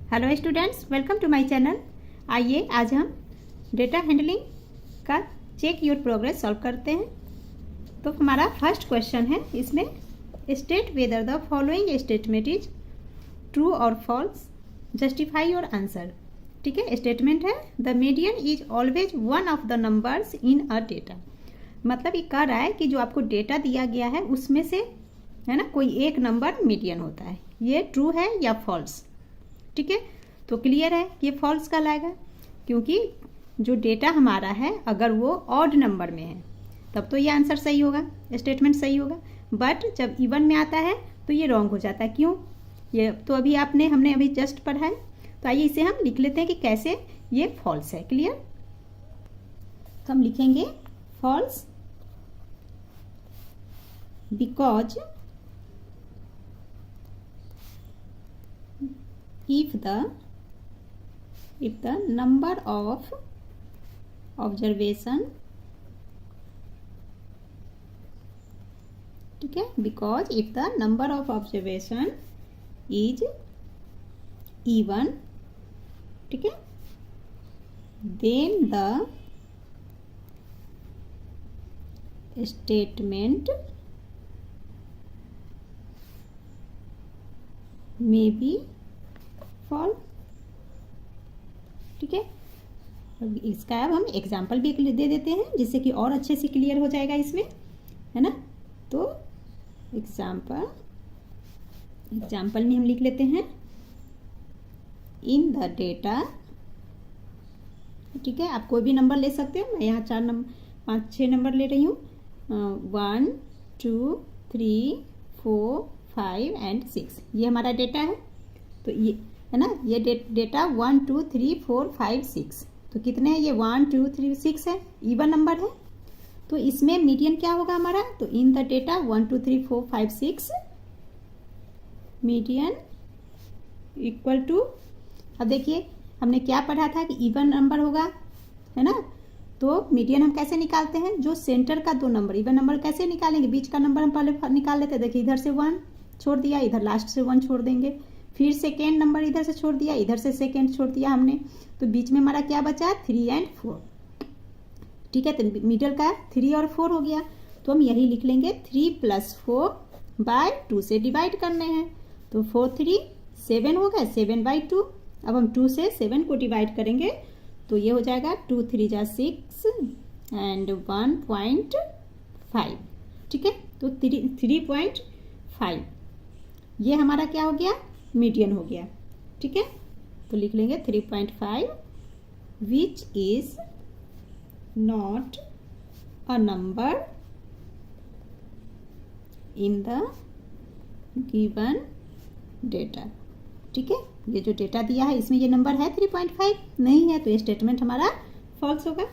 Hello students, welcome to my channel. आइए आज हम डेटा हैंडलिंग का चेक योर प्रोग्रेस सॉल्व करते हैं। तो हमारा फर्स्ट क्वेश्चन है, इसमें state whether the following statement is true और फॉल्स, जस्टिफाई योर आंसर। ठीक है, स्टेटमेंट है the median is always one of the numbers in a data. मतलब ये कह रहा है कि जो आपको डेटा दिया गया है उसमें से है ना कोई एक नंबर मीडियन होता है। ये ट्रू है या फॉल्स? ठीक है, तो क्लियर है ये फॉल्स कहलाएगा, क्योंकि जो डेटा हमारा है अगर वो ऑड नंबर में है तब तो ये आंसर सही होगा, स्टेटमेंट सही होगा। बट जब इवन में आता है तो ये रॉन्ग हो जाता है। क्यों? ये तो अभी हमने अभी जस्ट पढ़ा है। तो आइए इसे हम लिख लेते हैं कि कैसे ये फॉल्स है। क्लियर? तो हम लिखेंगे false because if the number of observation, ठीक है, because if the number of observation is even, ठीक है, then the statement may be fall. ठीक है, इसका अब हम एग्जाम्पल भी दे देते हैं जिससे कि और अच्छे से क्लियर हो जाएगा इसमें, है ना। तो एग्जाम्पल में हम लिख लेते हैं इन द डेटा। ठीक है, आप कोई भी नंबर ले सकते हो। मैं यहाँ 5 6 नंबर ले रही हूँ, 1 2 3 4 5 एंड 6। ये हमारा डेटा है। तो ये है ना, ये डेटा 1 2 3 4 5 6। तो कितने हैं ये? 1 2 3 6 है, इवन नंबर है। तो इसमें मीडियन क्या होगा हमारा? तो in the data 1 2 3 4 5 6 median equal to, अब देखिए हमने क्या पढ़ा था कि इवन नंबर होगा, है ना। तो मीडियन हम कैसे निकालते हैं? जो सेंटर का 2 नंबर, इवन नंबर कैसे निकालेंगे? बीच का नंबर हम पहले निकाल लेते हैं। देखिए इधर से 1 छोड़ दिया, इधर लास्ट से 1 छोड़ देंगे, फिर सेकेंड नंबर इधर से छोड़ दिया, इधर से सेकेंड छोड़ दिया हमने। तो बीच में हमारा क्या बचा? 3 और 4। ठीक है, तो मिडल का 3 और 4 हो गया। तो हम यही लिख लेंगे 3 + 4 / 2 से डिवाइड करने हैं। तो 4 3 7 हो गए, 7/2। अब हम 2 से 7 को डिवाइड करेंगे तो ये हो जाएगा 2 3 = 6 एंड 1.5। ठीक है, तो 3.5 ये हमारा क्या हो गया? मीडियन हो गया। ठीक है, तो लिख लेंगे 3.5 which is not a number in the given data. ठीक है, ये जो डेटा दिया है इसमें ये नंबर है 3.5 नहीं है, तो ये स्टेटमेंट हमारा फॉल्स होगा।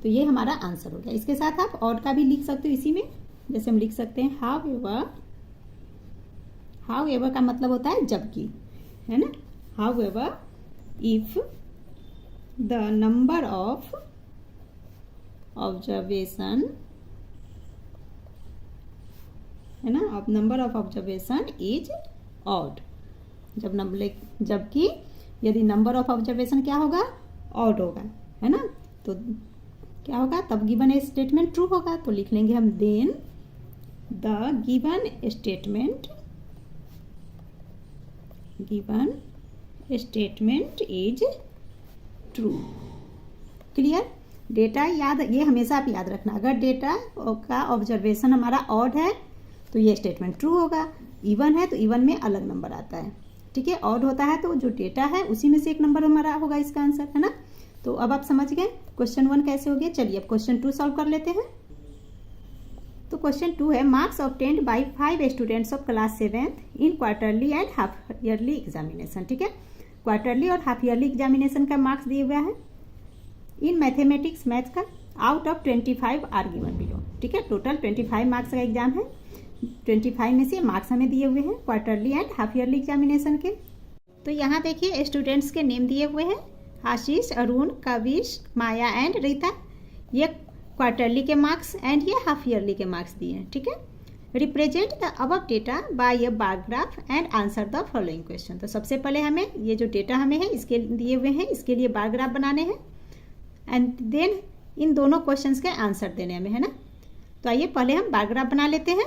तो ये हमारा आंसर हो गया। इसके साथ आप और का भी लिख सकते हो इसी में। जैसे हम लिख सकते हैं हाउ एवर का मतलब होता है जबकि, है ना। How ever if the number of observation, है ना, अब number of observation is odd. जबकि यदि नंबर ऑफ ऑब्जर्वेशन क्या होगा? ऑड होगा, है ना। तो क्या होगा? तब गिवन स्टेटमेंट ट्रू होगा। तो लिख लेंगे हम then the given statement is true. Clear? Data याद, ये हमेशा आप याद रखना, अगर डेटा का ऑब्जर्वेशन हमारा ऑड है तो ये स्टेटमेंट ट्रू होगा। इवन है तो इवन में अलग नंबर आता है। ठीक है, ऑड होता है तो जो डेटा है उसी में से एक नंबर हमारा होगा इसका आंसर, है ना। तो अब आप समझ गए क्वेश्चन 1 कैसे हो गया। चलिए अब क्वेश्चन 2 सॉल्व कर लेते हैं। तो क्वेश्चन 2 है marks obtained by 5 students of class 7th in quarterly and half yearly examination. ठीक है, क्वार्टरली और हाफ ईयरली एग्जामिनेशन का मार्क्स दिए हुआ है इन मैथमेटिक्स मैथ का। Out of 25 are given below. ठीक है, टोटल 25 मार्क्स का एग्जाम है। 25 में से मार्क्स हमें दिए हुए हैं quarterly and half yearly examination के। तो यहाँ देखिए स्टूडेंट्स के नेम दिए हुए हैं, आशीष, अरुण, कविश, माया एंड रीता। ये क्वार्टरली के मार्क्स एंड ये हाफ ईयरली के मार्क्स दिए हैं। ठीक है, represent the above data bye a bar graph and answer the following question. तो सबसे पहले हमें ये जो डेटा हमें है इसके दिए हुए हैं, इसके लिए बार ग्राफ बनाने हैं एंड देन इन दोनों क्वेश्चंस के आंसर देने हमें, है ना। तो आइए पहले हम बार ग्राफ बना लेते हैं।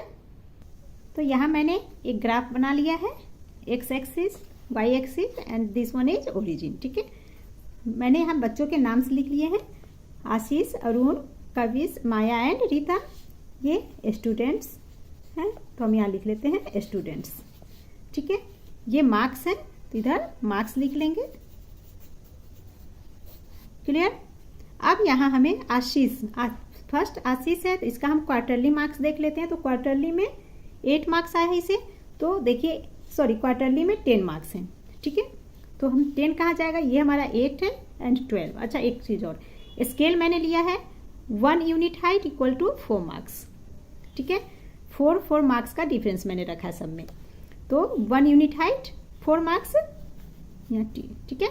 तो यहाँ मैंने एक ग्राफ बना लिया है, X axis, Y axis and this one is origin. ठीक है, मैंने यहाँ बच्चों के नाम से लिख लिए हैं, आशीष, अरुण, कविश, माया एंड रीता। ये स्टूडेंट्स हैं, तो हम यहाँ लिख लेते हैं स्टूडेंट्स। ठीक है, ये मार्क्स हैं, तो इधर मार्क्स लिख लेंगे। क्लियर। अब यहाँ हमें आशीष, फर्स्ट आशीष है, तो इसका हम क्वार्टरली मार्क्स देख लेते हैं। तो क्वार्टरली में 8 मार्क्स आए हैं इसे, तो देखिए सॉरी क्वार्टरली में 10 मार्क्स हैं। ठीक है, तो हम 10 कहाँ जाएगा, ये हमारा 8 है एंड 12। अच्छा एक चीज़ और, स्केल मैंने लिया है 1 unit height equal to 4 marks. ठीक है, 4 मार्क्स का डिफरेंस मैंने रखा सब में। तो 1 यूनिट हाइट 4 मार्क्स यहाँ टी। ठीक है,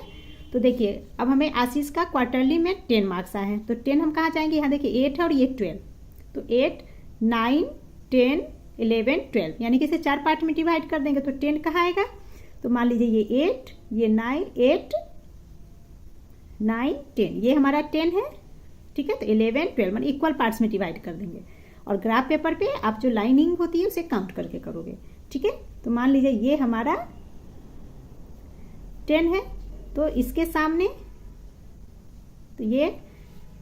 तो देखिए अब हमें आशीष का क्वार्टरली में 10 मार्क्स आए हैं, तो 10 हम कहाँ जाएंगे, यहाँ देखिए 8 है और ये 12, तो 8, 9, 10, 11, 12, यानी कि इसे 4 पार्ट में डिवाइड कर देंगे तो 10 कहाँ आएगा। तो मान लीजिए ये 8, ये 9, 8, 9, 10, ये हमारा 10 है। ठीक है, तो 11, 12 मतलब इक्वल पार्ट्स में डिवाइड कर देंगे और ग्राफ पेपर पे आप जो लाइनिंग होती है उसे काउंट करके करोगे। ठीक है, तो मान लीजिए ये हमारा 10 है, तो इसके सामने तो ये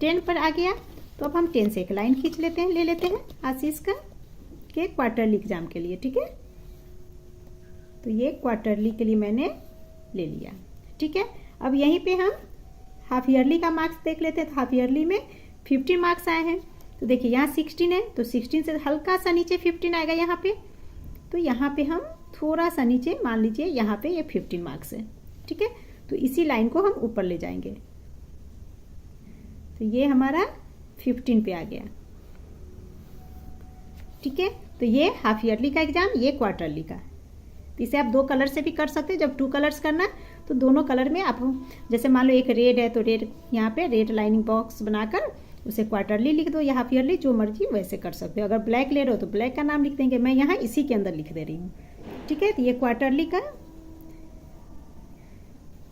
10 पर आ गया, तो अब हम 10 से एक लाइन खींच लेते हैं, ले लेते हैं आशीष का के क्वार्टरली एग्जाम के लिए। ठीक है, तो ये क्वार्टरली के लिए मैंने ले लिया। ठीक है, अब यहीं पे हम हाफ ईयरली का मार्क्स देख लेते हैं। तो हाफ ईयरली में 15 मार्क्स आए हैं, तो देखिए यहाँ 16 है, तो 16 से हल्का सा नीचे 15 आएगा यहाँ पे। तो यहाँ पे हम थोड़ा सा नीचे मान लीजिए यहाँ पे ये 15 मार्क्स है। ठीक है, तो इसी लाइन को हम ऊपर ले जाएंगे, तो ये हमारा 15 पे आ गया। ठीक है, तो ये हाफ ईयरली का एग्जाम, ये क्वार्टरली का। तो इसे आप 2 कलर से भी कर सकते हैं। जब 2 कलर्स करना तो दोनों कलर में आप, जैसे मान लो एक रेड है तो रेड, यहाँ पे रेड लाइनिंग बॉक्स बनाकर उसे क्वार्टरली लिख दो या हाफ ईयरली, जो मर्जी वैसे कर सकते हो। अगर ब्लैक ले रहे हो तो ब्लैक का नाम लिख देंगे, मैं यहाँ इसी के अंदर लिख दे रही हूँ। ठीक है, तो ये क्वार्टरली का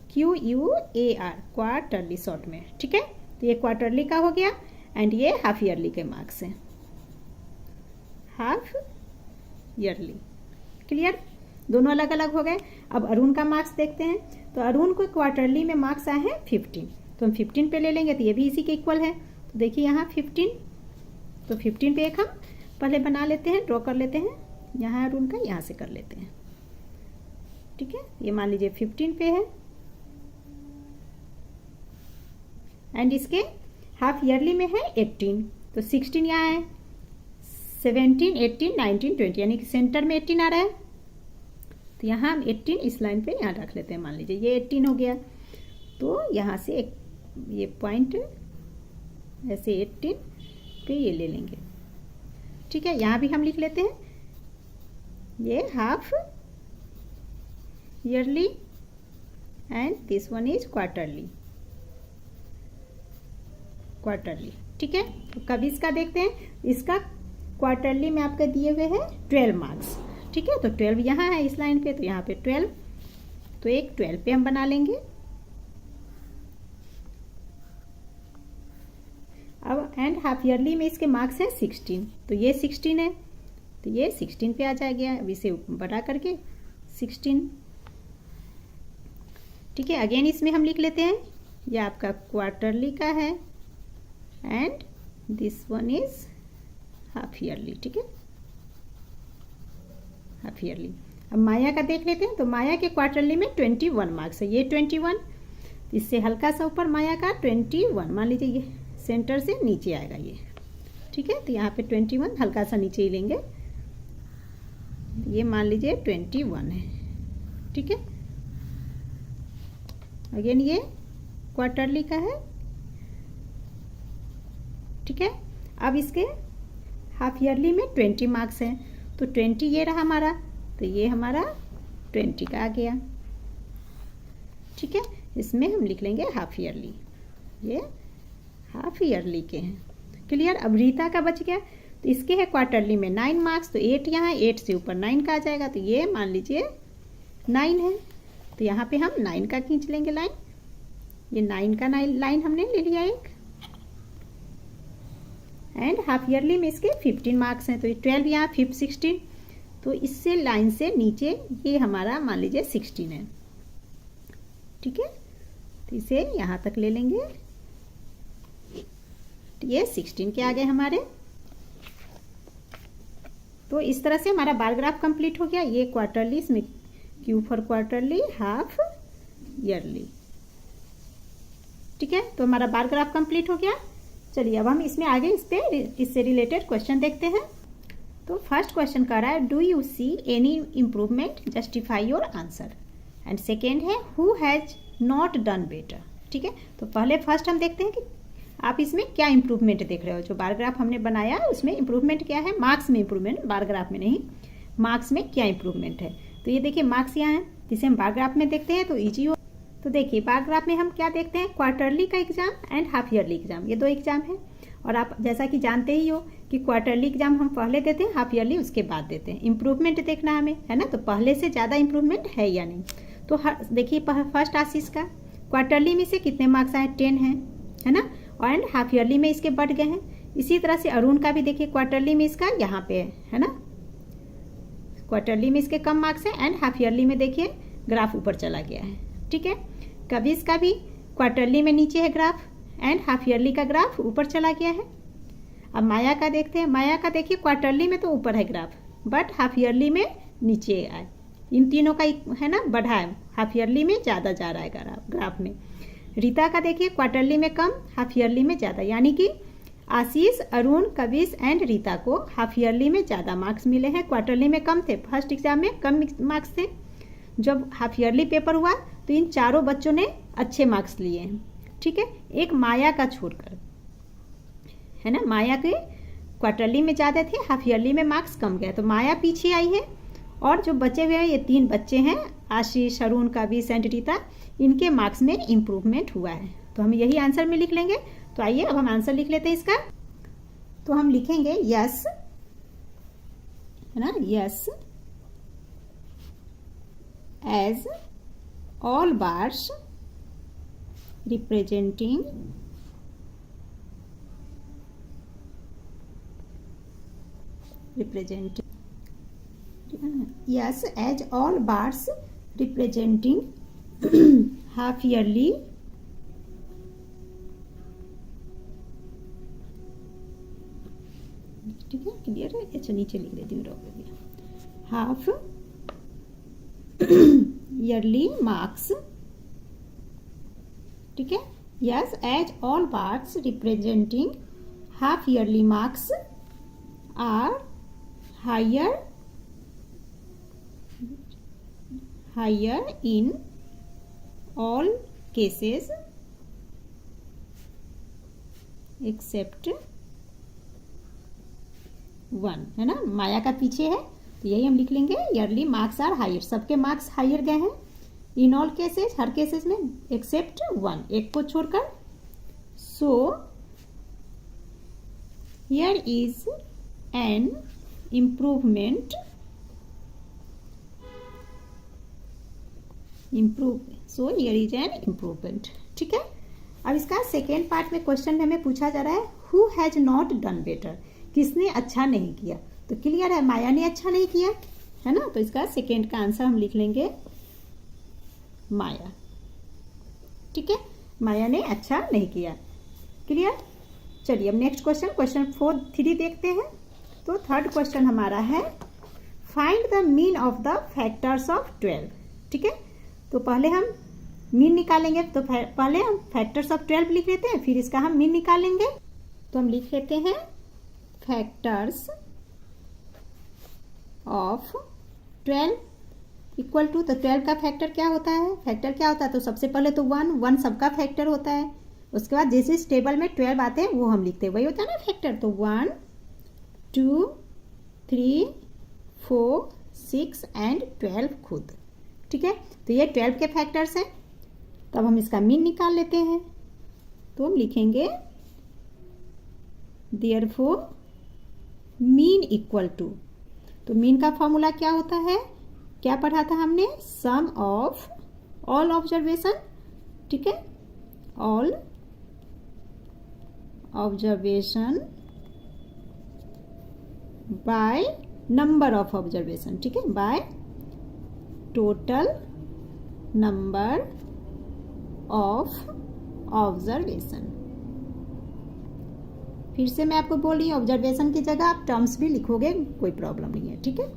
QUAR क्वार्टरली शॉर्ट में। ठीक है, तो ये क्वार्टरली का हो गया एंड ये हाफ ईयरली के मार्क्स हैं, हाफ ईयरली। क्लियर, दोनों अलग अलग हो गए। अब अरुण का मार्क्स देखते हैं। तो अरुण को क्वार्टरली में मार्क्स आए हैं 15, तो हम 15 पे ले लेंगे, तो ये भी इसी के इक्वल है। तो देखिए यहाँ 15, तो 15 पे एक हम पहले बना लेते हैं, ड्रॉ कर लेते हैं, यहाँ अरुण का यहाँ से कर लेते हैं। ठीक है, ये मान लीजिए 15 पे है एंड इसके हाफ ईयरली में है 18, तो 16 यहाँ है, 17, 18, 19, 20, यानी कि सेंटर में 18 आ रहा है। तो यहाँ हम 18 इस लाइन पे यहाँ रख लेते हैं, मान लीजिए ये 18 हो गया, तो यहाँ से एक ये पॉइंट ऐसे 18 पे ये ले लेंगे। ठीक है, यहाँ भी हम लिख लेते हैं ये half yearly and this one is quarterly. ठीक है, तो कब इसका देखते हैं, इसका क्वार्टरली में आपके दिए हुए हैं 12 मार्क्स। ठीक है, तो 12 यहाँ है इस लाइन पे, तो यहाँ पे 12, तो एक 12 पे हम बना लेंगे। अब एंड हाफ ईयरली में इसके मार्क्स हैं 16, तो ये 16 है, तो ये 16 पे आ जाएगा। अब इसे बड़ा करके 16। ठीक है, अगेन इसमें हम लिख लेते हैं ये आपका क्वार्टरली का है and this one is half yearly. ठीक है, हाफ ईयरली। अब माया का देख लेते हैं। तो माया के क्वार्टरली में 21 मार्क्स है, ये 21, इससे हल्का सा ऊपर माया का 21, मान लीजिए ये सेंटर से नीचे आएगा ये। ठीक है, तो यहाँ पे 21 हल्का सा नीचे ही लेंगे, ये मान लीजिए 21 है। ठीक है, अगेन ये क्वार्टरली का है। ठीक है, अब इसके हाफ ईयरली में 20 मार्क्स हैं, तो 20 ये रहा हमारा, तो ये हमारा 20 का आ गया। ठीक है, इसमें हम लिख लेंगे हाफ ईयरली, ये हाफ ईयरली के हैं। क्लियर। अब रीता का बच गया, तो इसके है क्वार्टरली में 9 मार्क्स, तो 8 यहाँ, 8 से ऊपर 9 का आ जाएगा, तो ये मान लीजिए 9 है। तो यहाँ पे हम 9 का खींच लेंगे लाइन, ये 9 का लाइन हमने ले लिया एक। एंड हाफ ईयरली में इसके 15 मार्क्स हैं, तो ये 12 यहाँ, 5 16, तो इससे लाइन से नीचे ये हमारा मान लीजिए 16 है, ठीक है। तो इसे यहाँ तक ले लेंगे, तो ये 16 के आगे हमारे। तो इस तरह से हमारा बार ग्राफ कंप्लीट हो गया। ये क्वार्टरली, इसमें Q for quarterly, half yearly, ठीक है। तो हमारा बार ग्राफ कंप्लीट हो गया। चलिए अब हम इसमें आगे इससे रिलेटेड क्वेश्चन देखते हैं। तो फर्स्ट क्वेश्चन कह रहा है, do you see any improvement, justify your answer. And second है, who has not done better, ठीक है। तो पहले फर्स्ट हम देखते हैं कि आप इसमें क्या इंप्रूवमेंट देख रहे हो। जो बार ग्राफ हमने बनाया उसमें इंप्रूवमेंट क्या है, मार्क्स में इंप्रूवमेंट, बार ग्राफ में नहीं, मार्क्स में क्या इंप्रूवमेंट है। तो ये देखिए मार्क्स यहाँ है, जिसे हम बार ग्राफ में देखते हैं तो ईजी हो। तो देखिए बार ग्राफ में हम क्या देखते हैं, क्वार्टरली का exam and half yearly exam, ये दो एग्जाम है। और आप जैसा कि जानते ही हो कि क्वार्टरली एग्जाम हम पहले देते हैं, हाफ ईयरली उसके बाद देते हैं। इंप्रूवमेंट देखना हमें, है ना, तो पहले से ज़्यादा इंप्रूवमेंट है या नहीं। तो देखिए फर्स्ट आशीष का क्वार्टरली में से कितने मार्क्स आए, 10 हैं, है ना, एंड हाफ ईयरली में इसके बढ़ गए हैं। इसी तरह से अरुण का भी देखिए, क्वार्टरली में इसका यहाँ पे है ना, क्वार्टरली में इसके कम मार्क्स हैं एंड हाफ ईयरली में देखिए ग्राफ ऊपर चला गया है, ठीक है। कविश का भी क्वार्टरली में नीचे है ग्राफ एंड हाफ ईयरली का ग्राफ ऊपर चला गया है। अब माया का देखते हैं, माया का देखिए क्वार्टरली में तो ऊपर है ग्राफ, बट हाफ ईयरली में नीचे आए। इन तीनों का है ना बढ़ा है, हाफ ईयरली में ज़्यादा जा रहा है ग्राफ में। रीता का देखिए क्वार्टरली में कम, हाफ ईयरली में ज़्यादा, यानी कि आशीष, अरुण, कविश एंड रीता को हाफ ईयरली में ज़्यादा मार्क्स मिले हैं, क्वार्टरली में कम थे। फर्स्ट एग्जाम में कम मार्क्स थे, जब हाफ ईयरली पेपर हुआ तो इन चारों बच्चों ने अच्छे मार्क्स लिए हैं, ठीक है। एक माया का छोड़कर, है ना, माया के क्वार्टरली में ज़्यादा थे, हाफ ईयरली में मार्क्स कम गए, तो माया पीछे आई है। और जो बचे हुए हैं ये 3 बच्चे हैं, आशीष, अरुण, कविश एंड रीता, इनके मार्क्स में इम्प्रूवमेंट हुआ है। तो हम यही आंसर में लिख लेंगे। तो आइए अब हम आंसर लिख लेते हैं इसका। तो हम लिखेंगे यस, है ना, yes as all bars representing yes as all bars representing half yearly ठीक है, क्लियर है। अच्छा नीचे लिख देती हूँ, रोक दिया, हाफ ईयरली मार्क्स, ठीक है। Yes as all bars representing half yearly marks are higher in all cases except 1, है ना, माया का पीछे है तो यही हम लिख लेंगे, ईयरली मार्क्स आर हायर, सबके मार्क्स हायर गए हैं, in all cases, her cases में, एक्सेप्ट 1, एक को छोड़कर। So here is an improvement, so here is an improvement, ठीक है। अब इसका सेकेंड पार्ट में क्वेश्चन में हमें पूछा जा रहा है, who has not done better, किसने अच्छा नहीं किया। तो क्लियर है, माया ने अच्छा नहीं किया, है ना, तो इसका सेकेंड का आंसर हम लिख लेंगे माया, ठीक है, माया ने अच्छा नहीं किया, क्लियर। चलिए अब नेक्स्ट क्वेश्चन 3 देखते हैं। तो थर्ड क्वेश्चन हमारा है, find the mean of the factors of 12, ठीक है। तो पहले हम मीन निकालेंगे, तो पहले हम फैक्टर्स ऑफ 12 लिख लेते हैं, फिर इसका हम मीन निकालेंगे। तो हम लिख लेते हैं फैक्टर्स ऑफ 12 इक्वल टू, तो 12 का फैक्टर क्या होता है, फैक्टर क्या होता है, तो सबसे पहले तो 1 सबका फैक्टर होता है, उसके बाद जिस जिस टेबल में 12 आते हैं वो हम लिखते हैं, वही होता है ना फैक्टर। तो 1 2 3 4 6 एंड 12 खुद, ठीक है। तो ये 12 के फैक्टर्स हैं। तो अब हम इसका मीन निकाल लेते हैं। तो हम लिखेंगे देयरफॉर मीन इक्वल टू, तो मीन का फॉर्मूला क्या होता है, क्या पढ़ा था हमने, सम ऑफ ऑल ऑब्जर्वेशन, ठीक है, all observation by number of observation, ठीक है, by total number of observation. फिर से मैं आपको बोल रही हूँ, ऑब्जर्वेशन की जगह आप टर्म्स भी लिखोगे, कोई प्रॉब्लम नहीं है, ठीक है।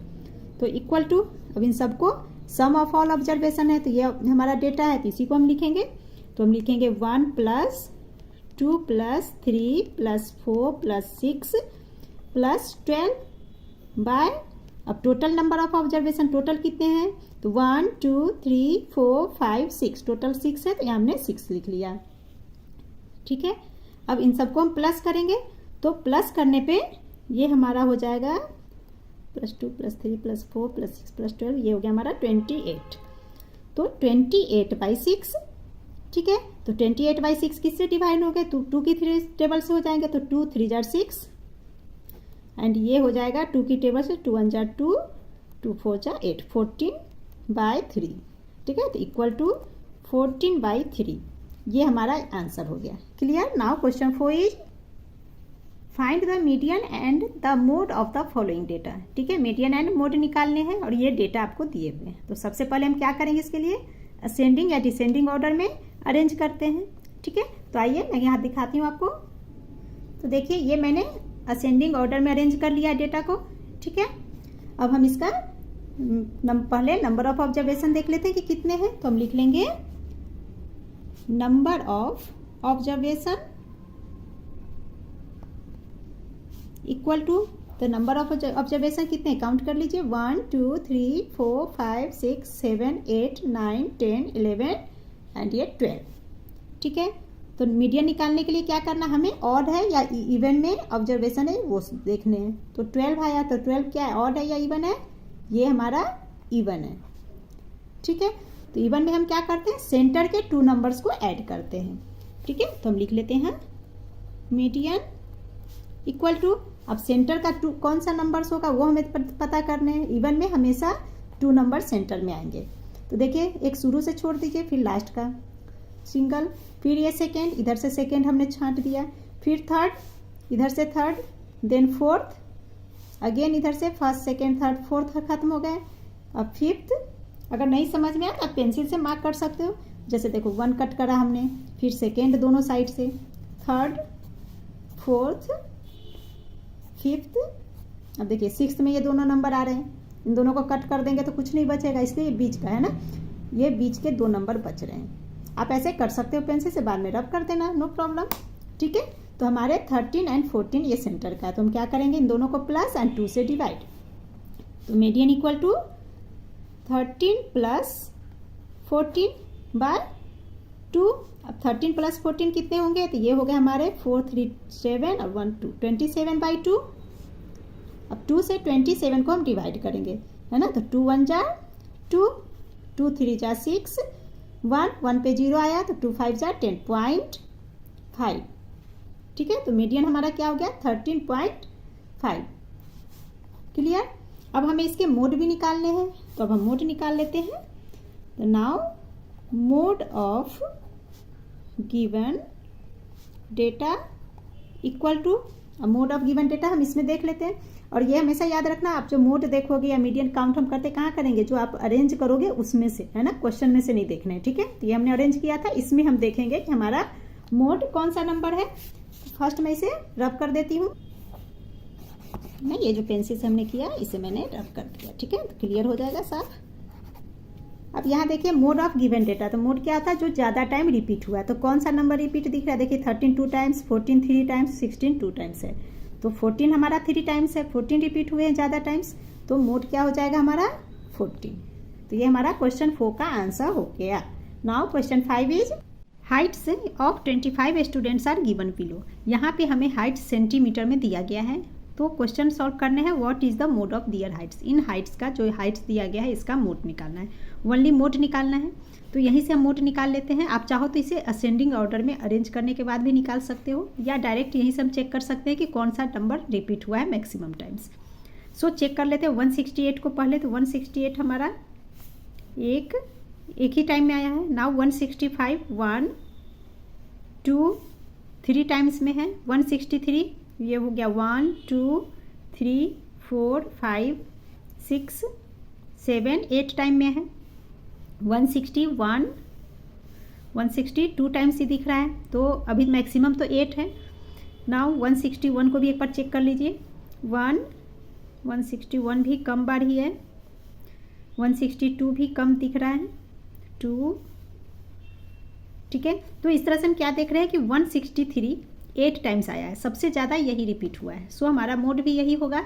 तो इक्वल टू, अब इन सबको सम ऑफ ऑल ऑब्जर्वेशन है, तो ये हमारा डेटा है, तो इसी को हम लिखेंगे। तो हम लिखेंगे 1 + 2 + 3 + 4 + 6 + 12 बाय, अब total number of observation, total कितने हैं, तो 1 2 3 4 5 6, टोटल 6 है, तो यहाँ हमने 6 लिख लिया, ठीक है। अब इन सबको हम प्लस करेंगे, तो प्लस करने पे ये हमारा हो जाएगा +2 + 3 + 4 + 6 + 12, ये हो गया हमारा 28। तो 28/6, ठीक है। तो 28/6 किससे डिवाइड हो गए, तो 2 की 3 टेबल से हो जाएंगे, तो 2 3 = 6 एंड ये हो जाएगा 2 की टेबल से 2 1 = 2, 2 4 = 8, 14/3, ठीक है। तो इक्वल टू 14/3, ये हमारा आंसर हो गया। Clear. Now question 4 is find the median and the mode of the following data, ठीक है, मीडियन एंड मोड निकालने हैं और ये डेटा आपको दिए हुए हैं। तो सबसे पहले हम क्या करेंगे, इसके लिए असेंडिंग या डिसेंडिंग ऑर्डर में अरेंज करते हैं, ठीक है। तो आइए मैं यहाँ दिखाती हूँ आपको। तो देखिए ये मैंने असेंडिंग ऑर्डर में अरेंज कर लिया डेटा को, ठीक है। अब हम इसका पहले नंबर ऑफ ऑब्जर्वेशन देख लेते हैं कि कितने हैं। तो हम लिख लेंगे number of observation equal to, तो नंबर ऑफ ऑब्जर्वेशन कितने काउंट कर लीजिए, 1 2 3 4 5 6 7 8 9 10 11 एंड ये 12, ठीक है। तो मीडियन निकालने के लिए क्या करना, हमें ऑड है या इवन में ऑब्जर्वेशन है वो देखने हैं। तो 12 आया, तो 12 क्या है, ऑड है या इवन है, ये हमारा इवन है, ठीक है। तो इवन में हम क्या करते हैं, सेंटर के 2 नंबर्स को ऐड करते हैं, ठीक है। तो हम लिख लेते हैं मीडियन इक्वल टू, अब सेंटर का 2 कौन सा नंबर्स होगा वो हमें पता करने हैं। इवन में हमेशा 2 नंबर सेंटर में आएंगे। तो देखिए एक शुरू से छोड़ दीजिए, फिर लास्ट का सिंगल, फिर ये सेकेंड, इधर से सेकेंड हमने छांट दिया, फिर थर्ड, इधर से थर्ड, देन फोर्थ, अगेन इधर से फर्स्ट सेकेंड थर्ड फोर्थ खत्म हो गए। अब फिफ्थ, अगर नहीं समझ में आया आप पेंसिल से मार्क कर सकते हो, जैसे देखो 1 कट करा हमने, फिर सेकेंड दोनों साइड से, थर्ड, फोर्थ, फिफ्थ, अब देखिए सिक्स्थ में ये दोनों नंबर आ रहे हैं, इन दोनों को कट कर देंगे तो कुछ नहीं बचेगा, इसलिए ये बीच का है ना, ये बीच के 2 नंबर बच रहे हैं। आप ऐसे कर सकते हो पेंसिल से, बाद में रब कर देना, नो प्रॉब्लम, ठीक है। तो हमारे 13 एंड 14 ये सेंटर का है, तो हम क्या करेंगे, इन दोनों को प्लस एंड 2 से डिवाइड। तो मीडियन इक्वल टू 13 + 14/2। अब 13 + 14 कितने होंगे, तो ये हो गए हमारे 4 3 7 और 1 2, 27/2। अब 2 से 27 को हम डिवाइड करेंगे, है ना। तो 2 1 = 2, 2 3 = 6, 1 पे 0 आया, तो 2 5 = 10.5, ठीक है। तो मीडियन हमारा क्या हो गया, 13.5। क्लियर। अब हमें इसके मोड भी निकालने हैं, तो अब हम मोड निकाल लेते हैं। तो now mode of given data equal to, अब मोड ऑफ गिवन डेटा हम इसमें देख लेते हैं। और ये हमेशा याद रखना, आप जो मोड देखोगे या मीडियन काउंट हम करते कहाँ करेंगे, जो आप अरेंज करोगे उसमें से, है ना, क्वेश्चन में से नहीं देखना है, ठीक है। तो ये हमने अरेंज किया था, इसमें हम देखेंगे कि हमारा मोड कौन सा नंबर है। फर्स्ट मैं इसे रब कर देती हूँ, नहीं ये जो पेंसिल से हमने किया इसे मैंने रब कर दिया, ठीक है। तो क्लियर हो जाएगा साफ। अब यहाँ देखिए मोड ऑफ गिवन डेटा, तो मोड क्या होता है, जो ज़्यादा टाइम रिपीट हुआ है। तो कौन सा नंबर रिपीट दिख रहा है, देखिए 13 2 टाइम्स, 14 3 टाइम्स, 16 2 टाइम्स है। तो 14 हमारा 3 टाइम्स है, 14 रिपीट हुए हैं ज़्यादा टाइम्स, तो मोड क्या हो जाएगा हमारा 14। तो ये हमारा क्वेश्चन 4 का आंसर हो गया। Now question 5 is heights of 25 students are given below. यहाँ पे हमें हाइट सेंटीमीटर में दिया गया है, तो क्वेश्चन सॉल्व करने हैं what is the mode of their heights, इन हाइट्स का जो हाइट्स दिया गया है इसका मोड निकालना है, ओनली मोड निकालना है। तो यहीं से हम मोड निकाल लेते हैं। आप चाहो तो इसे असेंडिंग ऑर्डर में अरेंज करने के बाद भी निकाल सकते हो, या डायरेक्ट यहीं से हम चेक कर सकते हैं कि कौन सा नंबर रिपीट हुआ है मैक्सिमम टाइम्स। सो चेक कर लेते हैं 168 को पहले, तो 168 हमारा एक ही टाइम में आया है। नाउ 165 1 2 3 टाइम्स में है। 163 ये हो गया 1 2 3 4 5 6 7 8 टाइम में है। 161 162 टाइम्स ही दिख रहा है, तो अभी मैक्सिमम तो 8 है। नाउ 161 को भी एक बार चेक कर लीजिए। 161 भी कम बार ही है। 162 भी कम दिख रहा है, 2। ठीक है, तो इस तरह से हम क्या देख रहे हैं कि 163 8 टाइम्स आया है, सबसे ज़्यादा यही रिपीट हुआ है। सो हमारा मोड भी यही होगा,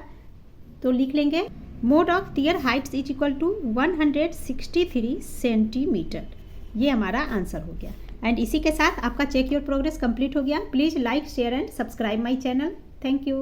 तो लिख लेंगे mode of their heights is equal to 163 centimetre. ये हमारा आंसर हो गया। एंड इसी के साथ आपका चेक योर प्रोग्रेस कंप्लीट हो गया। Please like share and subscribe my channel. Thank you.